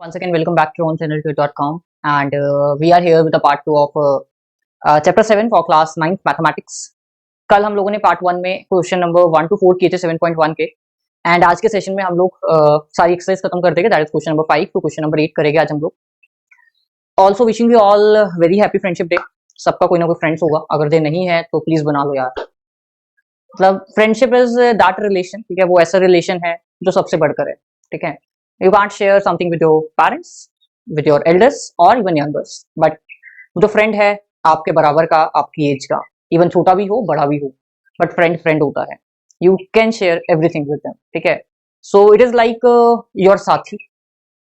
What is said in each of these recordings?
Once again, welcome back to onchannel.com, and we are here with the part 2 of chapter 7 for class 9th mathematics. कल हम लोगों ने part 1 में question number 1 to 4 किए थे 7.1 के, एंड आज के सेशन में हम लोग सारी एक्सरसाइज खत्म कर देंगे. That is question number 5 to question number 8 करेंगे आज हम लोग. Also wishing you all very happy friendship day. सबका कोई ना कोई फ्रेंड्स होगा, अगर दे नहीं है तो प्लीज बना लो यार. मतलब फ्रेंडशिप इज दैट रिलेशन, ठीक है, वो ऐसा रिलेशन है जो सबसे बढ़कर है. ठीक है, you can't share something with your parents, with your elders or even youngers, but जो फ्रेंड है आपके बराबर का, आपकी एज का, इवन छोटा भी हो बड़ा भी हो, बट फ्रेंड फ्रेंड होता है. You can share everything with them. ठीक है, so it is like your साथी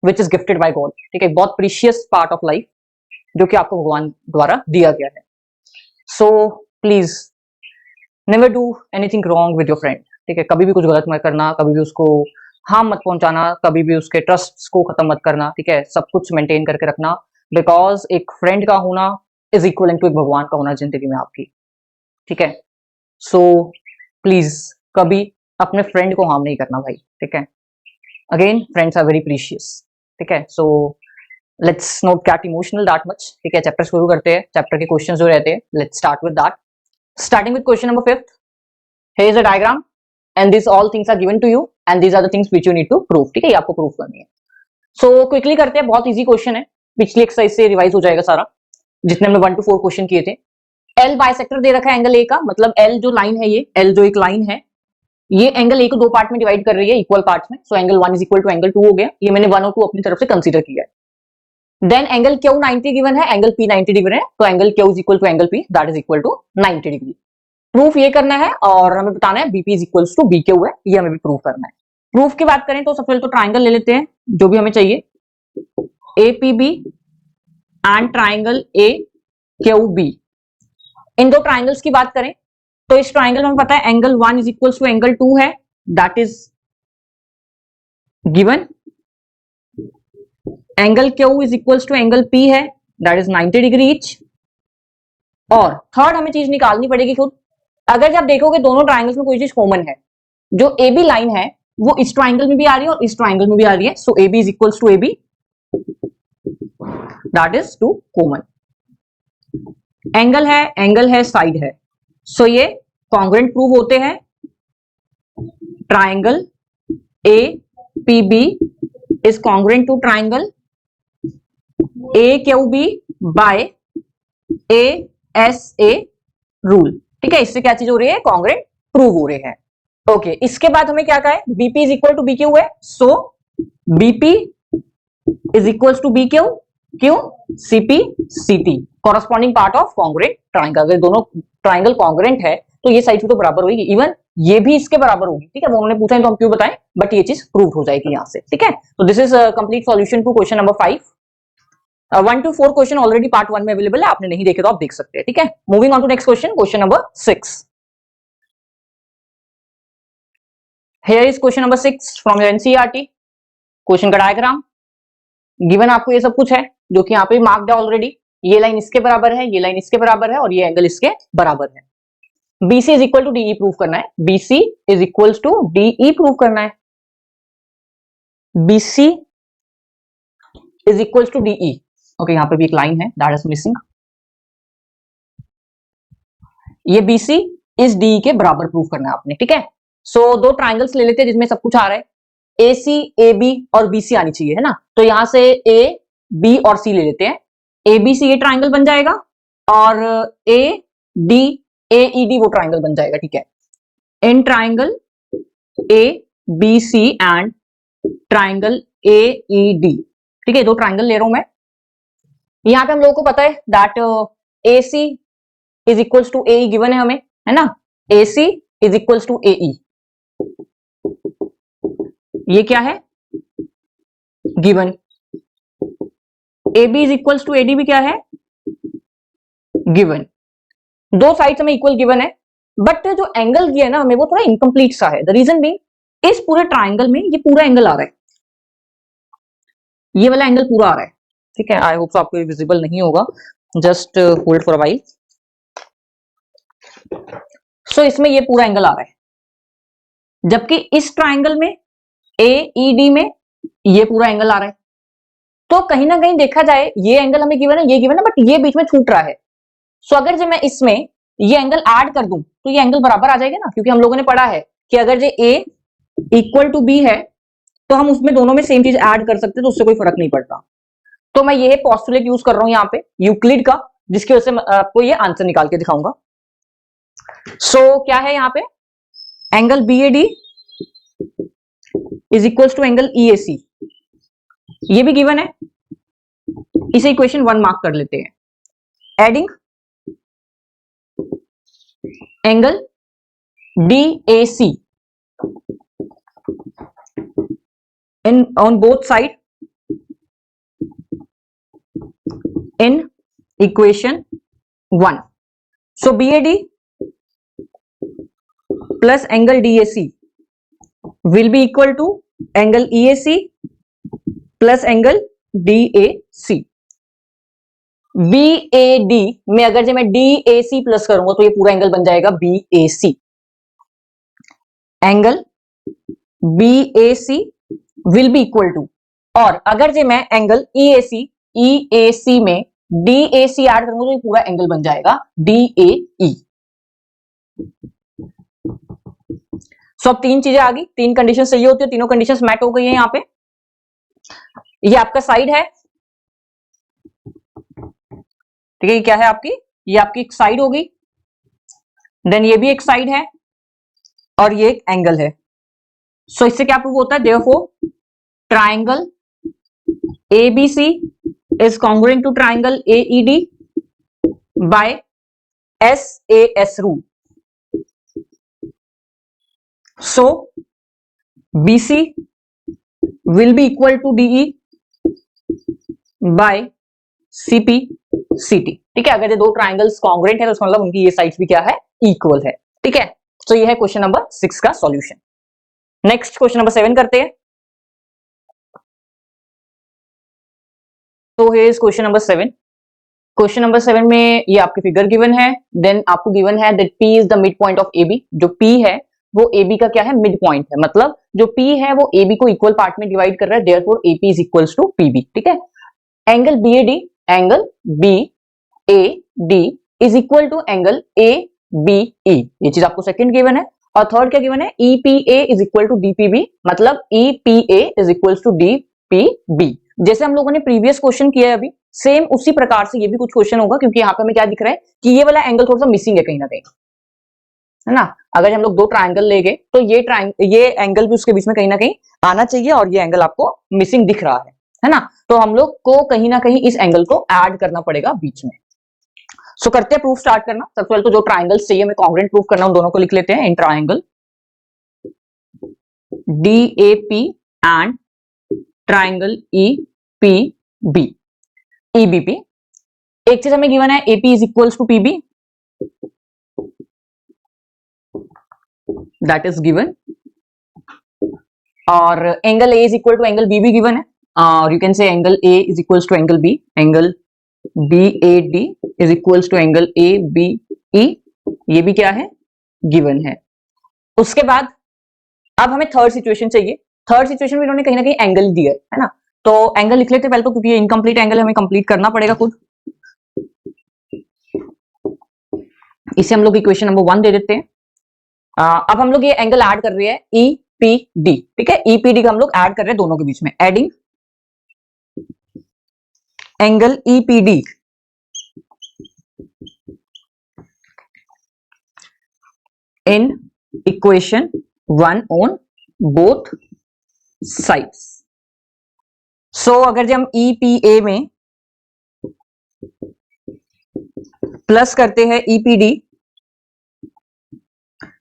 which is gifted by God. ठीक है, बहुत प्रीशियस पार्ट ऑफ लाइफ जो कि आपको भगवान द्वारा दिया गया है. So please never do anything wrong with your friend. ठीक है, कभी भी कुछ गलत मत करना, कभी भी उसको हार्म मत पहुंचाना, कभी भी उसके ट्रस्ट को खत्म मत करना. ठीक है, सब कुछ मेंटेन करके रखना, बिकॉज एक फ्रेंड का होना इज इक्वल टू एक भगवान का होना जिंदगी में आपकी. ठीक है, सो प्लीज कभी अपने फ्रेंड को हार्म नहीं करना भाई. ठीक है, again friends are very precious. ठीक है, so let's not get emotional that much. ठीक है, चैप्टर शुरू करते हैं. चैप्टर के क्वेश्चन जो रहते हैं, let's start with that. Starting with question number 5. Here is a diagram and these all things are given to you and these are the things which you need to prove. ठीक है, ये आपको proof करनी है. So quickly करते हैं, बहुत easy question है, पिछली एक्सरसाइज से रिवाइज हो जाएगा सारा, जितने हमने 1 to 4 क्वेश्चन किए थे. एल बाइसेक्टर दे रखा है एंगल ए का, मतलब एल जो लाइन है, ये एल जो एक लाइन है, ये एंगल ए को दो पार्ट में डिवाइड कर रही है, इक्वल पार्ट्स में. So angle 1 is equal to angle 2 हो गया. ये मैंने 1 और 2 अपनी तरफ से कंसीडर किया है. देन एंगल क्यू 90 गिवन है, एंगल पी 90 डिग्री है, तो angle Q is equal to angle P, that is equal to 90 degree. Proof ये करना है और हमें बताना है BP is equals to B Q है, ये हमें भी प्रूफ करना है. प्रूफ की बात करें तो सबसे पहले तो ट्राइंगल ले लेते हैं जो भी हमें चाहिए, A P B and triangle A Q B. इन दो ट्राइंगल्स की बात करें तो इस ट्राइंगल में हमें पता है angle 1 is equals to angle 2 है, that is given. Angle Q is equals to angle P है, दैट इज 90 डिग्री ईच. और थर्ड हमें चीज निकालनी पड़ेगी खुद. अगर जब देखोगे दोनों ट्राइंगल्स में कोई चीज कॉमन है, जो ए बी लाइन है वो इस ट्राइंगल में भी आ रही है और इस ट्राइंगल में भी आ रही है. So A B is equals to A B, that is too common. Angle है साइड है, सो ये कॉन्ग्रुएंट प्रूव होते हैं. Triangle A P B is congruent to triangle A Q B by A S A rule. ठीक है, इससे क्या चीज हो रही है, कॉन्ग्रुएंट प्रूव हो रहे हैं. ओके, इसके बाद हमें क्या कहा है, BP is equal to B Q है. So BP is equal to B Q, Q CP CT, corresponding part of congruent triangle. अगर दोनों ट्राइंगल कॉन्ग्रुएंट है तो ये साइड तो बराबर होगी, इवन ये भी इसके बराबर होगी. ठीक है, वो उन्होंने पूछा है तो हम क्यों बताएं, बट ये चीज प्रूव हो जाएगी यहां से. ठीक है, तो this is complete solution to question number 5. 1 to 4 question already part 1 में अवेलेबल है, आपने नहीं देखे तो आप देख सकते हैं. ठीक है, moving on to next question, question number 6. Here is question number 6 from your NCERT. Question का डायग्राम गिवन, आपको ये सब कुछ है जो कि यहाँ पे मार्क्ड है ऑलरेडी. ये लाइन इसके बराबर है, ये लाइन इसके बराबर है और ये एंगल इसके बराबर है. BC is equal to DE prove करना है. BC is equal to DE prove करना है. BC is equal to DE. Okay, यहाँ पे भी एक लाइन है, दैट इज मिसिंग. ये BC इस DE के बराबर प्रूव करना है आपने. ठीक है, सो दो ट्राइंगल्स ले लेते हैं जिसमें सब कुछ आ रहा है. AC AB और BC आनी चाहिए, है ना. तो यहां से A B और C ले लेते हैं. ABC ये ट्राइंगल बन जाएगा और AD AED वो ट्राइंगल बन जाएगा. ठीक है, in triangle ABC and triangle AED. ठीक है, दो ट्राइंगल ले रहा हूं मैं. यहां पे हम लोगों को पता है that AC is equals to AE given है हमें, है ना. AC is equals to AE, ये क्या है, given. AB is equals to AD भी क्या है, गिवन. दो साइड्स हमें इक्वल गिवन है, बट जो एंगल दिया है ना हमें वो थोड़ा इनकम्प्लीट सा है. द रीजन बीइंग, इस पूरे ट्राइंगल में ये पूरा एंगल आ रहा है, ये वाला एंगल पूरा आ रहा है. ठीक है, आई होप सो आपको विजिबल नहीं होगा, just hold for a while. So इसमें ये पूरा एंगल आ रहा है, जबकि इस ट्राइंगल में AED में ये पूरा एंगल आ रहा है. तो कहीं ना कहीं देखा जाए ये एंगल हमें गिवन है, ये गिवन है, बट ये बीच में छूट रहा है। सो अगर जब मैं इसमें ये एंगल ऐड कर दूं तो ये एंगल बराबर आ जाएगा ना, क्योंकि हम लोगों ने पढ़ा है कि अगर ये ए इक्वल टू बी है तो हम उसमें दोनों में सेम चीज ऐड कर सकते हैं, तो उससे कोई फर्क नहीं पड़ता। तो मैं ये पोस्टुलेट यूज कर रहा हूं यहाँ पे यूक्लिड का, जिसकी वजह से मैं आपको ये आंसर निकाल के दिखाऊंगा। सो क्या है यहाँ पे, angle B A D is equal to angle E A C, ये भी गिवन है, इसे इक्वेशन 1 मार्क कर लेते हैं। Adding angle D A C in on both side in equation 1. So BAD plus angle DAC will be equal to angle EAC plus angle DAC. BAD में अगर जब मैं DAC प्लस करूंगा तो ये पूरा एंगल बन जाएगा BAC। Angle BAC will be equal to, और अगर जे मैं एंगल EAC में DAC ऐड करूंगा तो ये पूरा एंगल बन जाएगा DAE। सो अब तीन चीजें आ गई, तीन कंडीशन सही होती है, तीनों कंडीशंस मैच हो गई है। यहाँ पे ये आपका साइड है, ठीक है, ये क्या है आपकी, ये आपकी एक साइड होगी, देन ये भी एक साइड है और ये एक एंगल है। सो इससे क्या प्रूव होता है, therefore triangle ABC is congruent to triangle AED by SAS rule. So BC will be equal to DE by CP CT। ठीक है, अगर ये दो ट्राइंगल्स कॉन्ग्रुएंट है तो उसका मतलब उनकी ये साइड्स भी क्या है, इक्वल है। ठीक है, तो ये है क्वेश्चन नंबर 6 का सॉल्यूशन। नेक्स्ट क्वेश्चन नंबर 7 करते हैं। तो here is question number 7। Question number 7 में ये आपकी फिगर गिवन है, देन आपको गिवन है that P is the mid point of AB। जो P है वो AB का क्या है, मिड पॉइंट है, मतलब जो P है वो AB को इक्वल पार्ट में डिवाइड कर रहा है, therefore AP is equals to PB। ठीक है, angle BAD is equal to angle ABE, ये चीज आपको सेकंड गिवन है। और थर्ड क्या गिवन है, EPA is equal to DPB, मतलब EPA is equals to DPB। जैसे हम लोगों ने प्रीवियस क्वेश्चन किया है अभी, सेम उसी प्रकार से ये भी कुछ क्वेश्चन होगा, क्योंकि यहाँ पे हमें क्या दिख रहा है कि ये वाला एंगल थोड़ा सा मिसिंग है कहीं ना कहीं, है ना। अगर हम लोग दो ट्राइंगल ले गए तो ये एंगल भी उसके बीच में कहीं ना कहीं आना चाहिए, और ये एंगल आपको मिसिंग दिख रहा है ना। तो हम लोग को कहीं ना कहीं इस एंगल को ऐड करना पड़ेगा बीच में। सो करते हैं प्रूफ स्टार्ट करना। सबसे पहले तो जो ट्राइंगल्स चाहिए हमें कॉन्ग्रुएंट प्रूफ करना, उन दोनों को लिख लेते हैं। In triangle DAP and triangle EPB EBP। एक चीज हमें गिवन है, AP is equals to PB, that is given, और angle A is equal to angle B भी गिवन है, और you can say angle A is equals to angle B, angle BAD is equals to angle ABE, ये भी क्या है, given है। उसके बाद अब हमें थर्ड सिचुएशन चाहिए। थर्ड सिचुएशन में इन्होंने कहीं ना कहीं एंगल दिया है ना, तो एंगल लिख लेते हैं पहले तो, क्योंकि ये इनकम्प्लीट एंगल हमें कंप्लीट करना पड़ेगा खुद। इसे हम लोग इक्वेशन नंबर 1 दे देते हैं। अब हम लोग ये एंगल ऐड कर रहे हैं EPD। ठीक है, EPD का हम लोग ऐड कर रहे हैं दोनों के बीच में। Adding angle EPD in equation 1 on both sides. So अगर जब हम EPA में प्लस करते हैं EPD,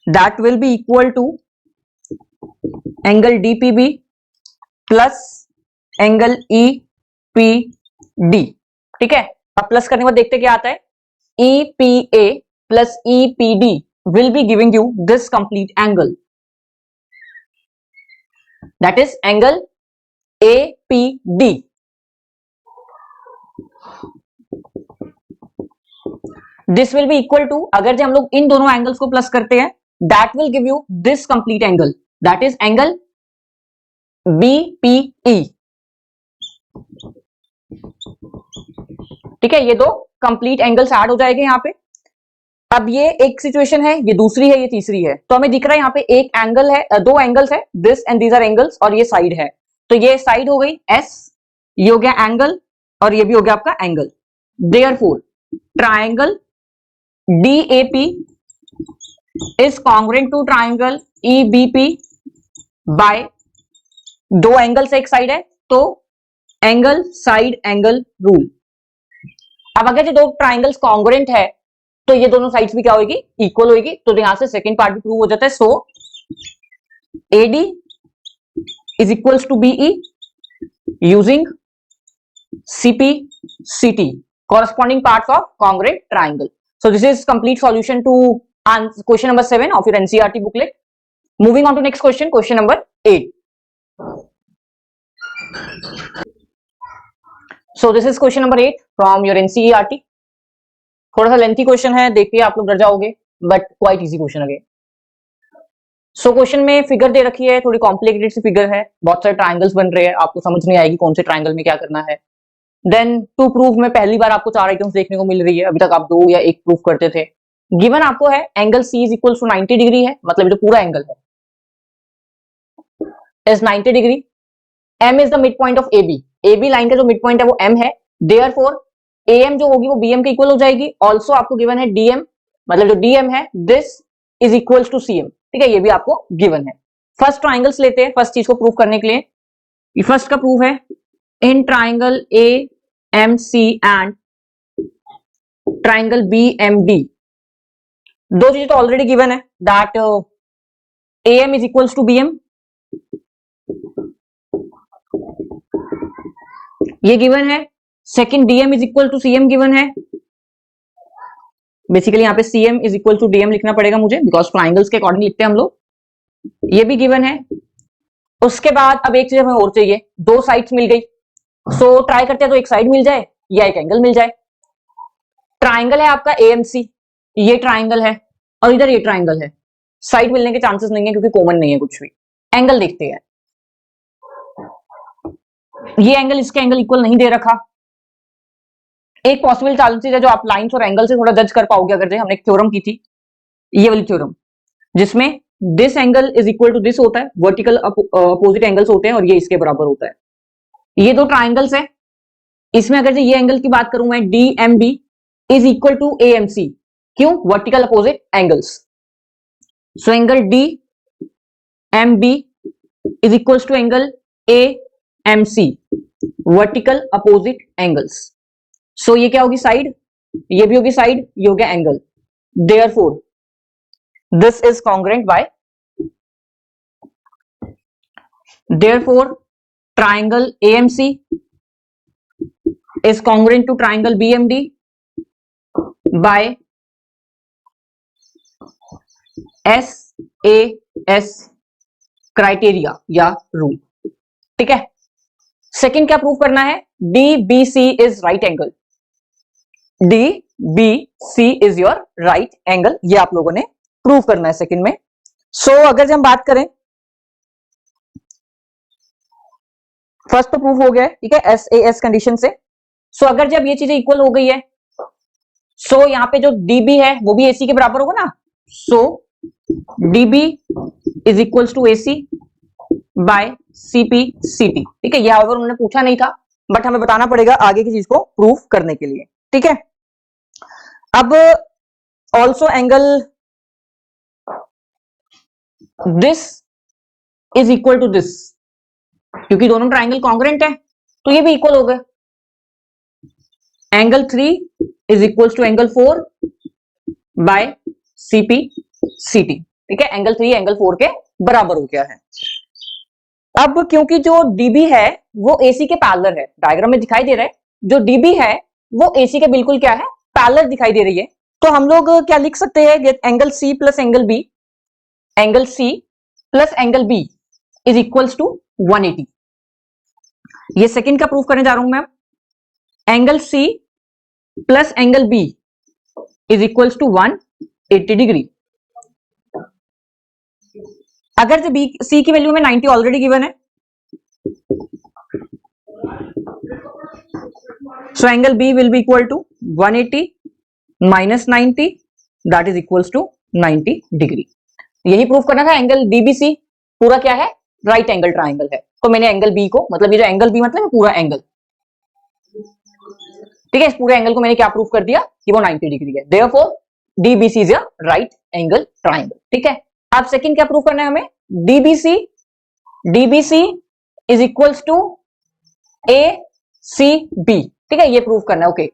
that will be equal to angle DPB plus angle EPD। ठीक है, अब प्लस करने के बाद देखते क्या आता है, EPA plus EPD will be giving you this complete angle, that is angle APD। this will be equal to, अगर जब हम लोग इन दोनों एंगल्स को प्लस करते हैं, that will give you this complete angle, that is angle BPE। ठीक है, ये दो कंप्लीट एंगल्स ऐड हो जाएंगे यहाँ पे। अब ये एक सिचुएशन है, ये दूसरी है, ये तीसरी है। तो हमें दिख रहा है यहाँ पे एक एंगल है, दो एंगल्स है, this and these are angles, और ये साइड है। तो ये साइड हो गई एस, ये हो गया एंगल, और ये भी हो गया आपका angle. Therefore triangle DAP is congruent to triangle EBP by, दो एंगल्स एक साइड है तो एंगल साइड एंगल रूल। अब अगर ये दो ट्राइंगल्स कॉन्ग्रुएंट है तो ये दोनों साइड्स भी क्या होगी, इक्वल होगी। तो यहां से सेकंड पार्ट भी प्रूव हो जाता है। So AD is equals to BE using CP CT corresponding parts of congruent triangle. So this is complete solution to question number 7 of your NCERT booklet. Moving on to next question, question number 8. So this is question number 8 from your NCERT. थोड़ा सा lengthy question है, देखिए आप लोग डर जाओगे, but quite easy question again. So question में figure दे रखी है, थोड़ी कॉम्प्लिकेटेड सी फिगर है, बहुत सारे ट्राइंगल्स बन रहे हैं, आपको समझ नहीं आएगी कौन से ट्राइंगल में क्या करना है। देन टू प्रूफ में पहली बार आपको 4 आइटम्स देखने को मिल रही है, अभी तक आप 2 या 1 प्रूफ करते थे। गिवन आपको है angle C is equal to 90 degree है, मतलब जो पूरा एंगल है is 90 degree. M is the mid point of AB line का जो मिड पॉइंट है वो M है। देयरफॉर AM जो होगी वो BM के इक्वल हो जाएगी। ऑल्सो आपको गिवन है DM, मतलब जो DM है this is equal to CM। ठीक है, ये भी आपको गिवन है। फर्स्ट ट्राइंगल्स लेते हैं, फर्स्ट चीज को प्रूव करने के लिए। फर्स्ट का प्रूफ है in triangle AMC and triangle BMD, दो चीजें तो ऑलरेडी गिवन है, that AM is equal to BM, ये गिवन है। Second DM is equal to CM given है। बेसिकली यहाँ पे CM is equal to DM लिखना पड़ेगा मुझे, बिकॉज ट्राइंगल्स के अकॉर्डिंग लिखते हैं हम लोग, ये भी गिवन है। उसके बाद अब एक चीज हमें और चाहिए, दो साइड्स मिल गई। सो ट्राई करते हैं तो एक साइड मिल जाए या एक एंगल मिल जाए। ट्राइंगल है आपका AMC, ये ट्राइंगल है और इधर ये ट्राइंगल है, साइड मिलने के चांसेस नहीं है क्योंकि कॉमन नहीं है कुछ भी। एंगल देखते हैं, ये एंगल इसके एंगल इक्वल नहीं दे रखा। एक पॉसिबल चांसेस है जो आप लाइंस और एंगल से थोड़ा जज कर पाओगे, अगर हमने एक थ्योरम की थी, ये वाली थ्योरम, जिसमें this angle is equal to this होता है, वर्टिकल अपोजिट एंगल्स होते हैं और ये इसके बराबर होता है। ये दो ट्राइंगल्स है, इसमें अगर ये एंगल की बात करूं मैं, DMB is equal to AMC, क्यों, vertical opposite angles. So angle DMB is equal to angle AMC, vertical opposite angles. So ये क्या होगी, साइड, ये भी होगी साइड, ये हो गया angle. Therefore this is congruent by, therefore triangle AMC is congruent to triangle BMD by SAS criteria या rule। ठीक है, सेकंड क्या प्रूव करना है, DBC is right angle, DBC is your right angle, ये आप लोगों ने प्रूव करना है सेकंड में। सो अगर हम बात करें, फर्स्ट तो प्रूव हो गया है, ठीक है, SAS कंडीशन से। सो अगर जब ये चीजें इक्वल हो गई है, सो यहाँ पे जो DB है वो भी AC के बराबर होगा ना। So DB is equal to AC by CP CT। ठीक है, ये अगर उन्होंने पूछा नहीं था, बट हमें बताना पड़ेगा आगे की चीज को प्रूव करने के लिए। ठीक है, अब also angle this is equal to this, क्योंकि दोनों ट्राइंगल कॉन्ग्रुएंट है तो ये भी इक्वल हो गए। Angle 3 is equal to angle 4 by CP CT। ठीक है, एंगल 3 एंगल 4 के बराबर हो गया है। अब क्योंकि जो DB है वो AC के पैरेलल है, डायग्राम में दिखाई दे रहा है, जो DB है वो AC के बिल्कुल क्या है, पैरेलल दिखाई दे रही है। तो हम लोग क्या लिख सकते हैं, angle C plus angle B, angle C plus angle B is equals to 180। ये सेकंड का प्रूफ करने जा रहा हूं मैं। Angle C plus angle B is equals to 180 degree. अगर जो C की वैल्यू में 90 ऑलरेडी गिवन है, So angle B will be equal to 180 minus 90, that is equals to 90 degree. यही प्रूफ करना था। एंगल DBC पूरा क्या है, राइट एंगल ट्राइंगल है। तो मैंने एंगल B को, मतलब ये जो एंगल B मतलब पूरा एंगल, ठीक है, इस पूरे एंगल को मैंने क्या प्रूफ कर दिया कि वो 90 डिग्री है। Therefore DBC is a right angle triangle. ठीक है, अब सेकंड क्या प्रूफ करना है हमें, DBC is equals to ACB। ठीक है, ये प्रूफ करना है। ओके,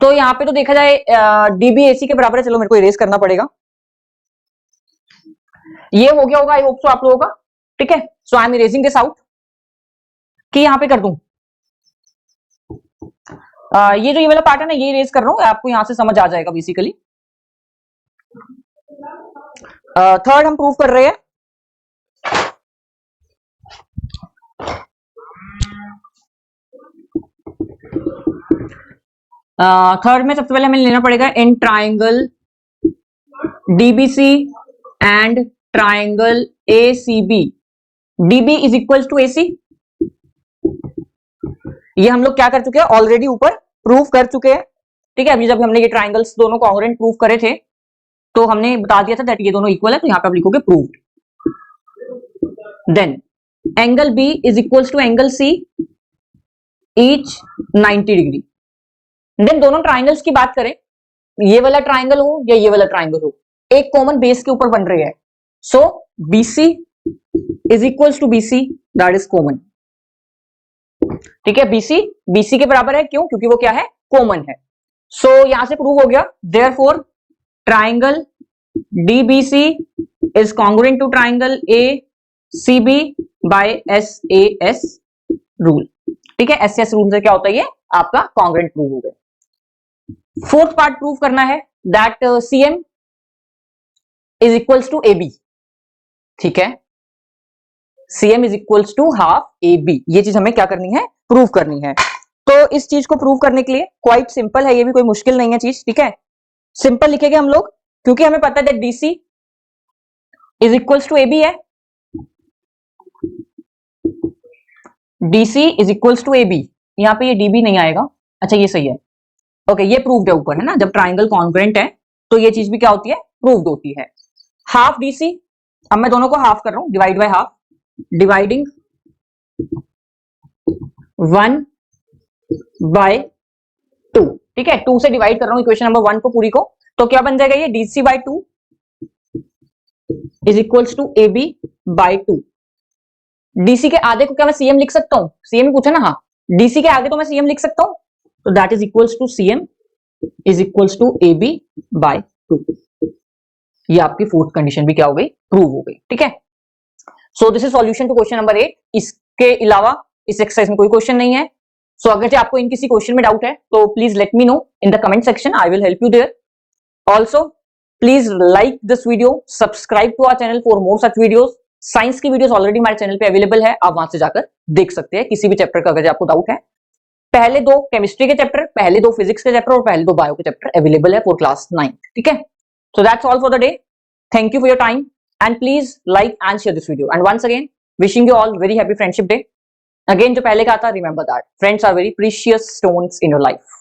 तो यहाँ पे तो देखा जाए DBAC के बराबर है। चलो मेरे को इरेज करना पड़ेगा। ये हो गया होगा, आई होप सो आप लोगों का। ठीक है, so I am erasing this out कि यहाँ पे कर दूं। ये जो ये वाला पार्ट है ना, ये इरेज कर रहा हूं, आपको यहां से समझ आ जाएगा बेसिकली। थर्ड हम प्रूफ कर रहे हैं। थर्ड में सबसे पहले हमें लेना पड़ेगा in triangle DBC and triangle ACB, DB is equal to AC। ये हम लोग क्या कर चुके हैं, ऑलरेडी ऊपर प्रूफ कर चुके हैं। ठीक है, अभी जब हमने ये ट्राइंगल्स दोनों कॉन्ग्रुएंट प्रूफ करे थे तो हमने बता दिया था दैट ये दोनों इक्वल है, तो यहां पे आप लिखोगे proved. Then angle B is equal to angle C, each 90 degree. Then दोनों ट्राइंगल्स की बात करें, ये वाला ट्राइंगल हो या ये वाला ट्राइंगल हो, एक कॉमन बेस के ऊपर बन रही है। So BC is equal to BC, that is common. ठीक है, BC के बराबर है, क्यों, क्योंकि वो क्या है, कॉमन है। सो यहां से प्रूव हो गया, therefore triangle DBC is congruent to triangle ACB by SAS rule. ठीक है, SAS रूल से क्या होता है, ये आपका कॉन्ग्रुएंट प्रूव हो गया। फोर्थ पार्ट प्रूव करना है that CM is equals to AB। ठीक है, CM is equals to half AB। ये चीज हमें क्या करनी है, प्रूव करनी है। तो इस चीज को प्रूव करने के लिए क्वाइट सिंपल है, ये भी कोई मुश्किल नहीं है चीज। ठीक है, सिंपल लिखेंगे हम लोग, क्योंकि हमें पता है that DC is equals to AB है। DC is equals to AB, यहाँ पे ये DB नहीं आएगा। अच्छा, ये सही है। ओके, ये प्रूव्ड है ऊपर, है ना, जब ट्राइंगल कॉन्ग्रुएंट है तो ये चीज भी क्या होती है, प्रूव्ड होती है। हाफ DC, अब मैं दोनों को हाफ कर रहा हूं, divide by half, dividing 1 by 2। ठीक है, 2 से डिवाइड कर रहा हूं इक्वेशन नंबर 1 को पूरी को, तो क्या बन जाएगा, ये DC by 2 is equals to AB by 2। DC के आधे को क्या मैं CM लिख सकता हूं, CM पूछा ना, हाँ, DC के आगे तो मैं CM लिख सकता हूं, तो that is equals to CM is equals to AB by 2। ये आपकी फोर्थ कंडीशन भी क्या हो गई, प्रूव हो गई। ठीक है, so this is solution to question number 8। इसके अलावा इस एक्सरसाइज में कोई क्वेश्चन नहीं है। सो अगर जो आपको इन किसी क्वेश्चन में डाउट है तो please let me know in the comment section, I will help you there. Also please like this video, subscribe to our channel for more such videos. Science की वीडियोस ऑलरेडी हमारे channel पे available है, आप वहां से जाकर देख सकते हैं किसी भी चैप्टर का अगर आपको डाउट है। पहले 2 केमिस्ट्री के चैप्टर, पहले 2 फिजिक्स के चैप्टर और पहले 2 बायो के चैप्टर अवेलेबल है फॉर क्लास 9। ठीक है, so that's all for the day. Thank you for your time and please like and share this video, and once again wishing you all very happy friendship day. Again जो पहले कहा था, remember that friends are very precious stones in your life.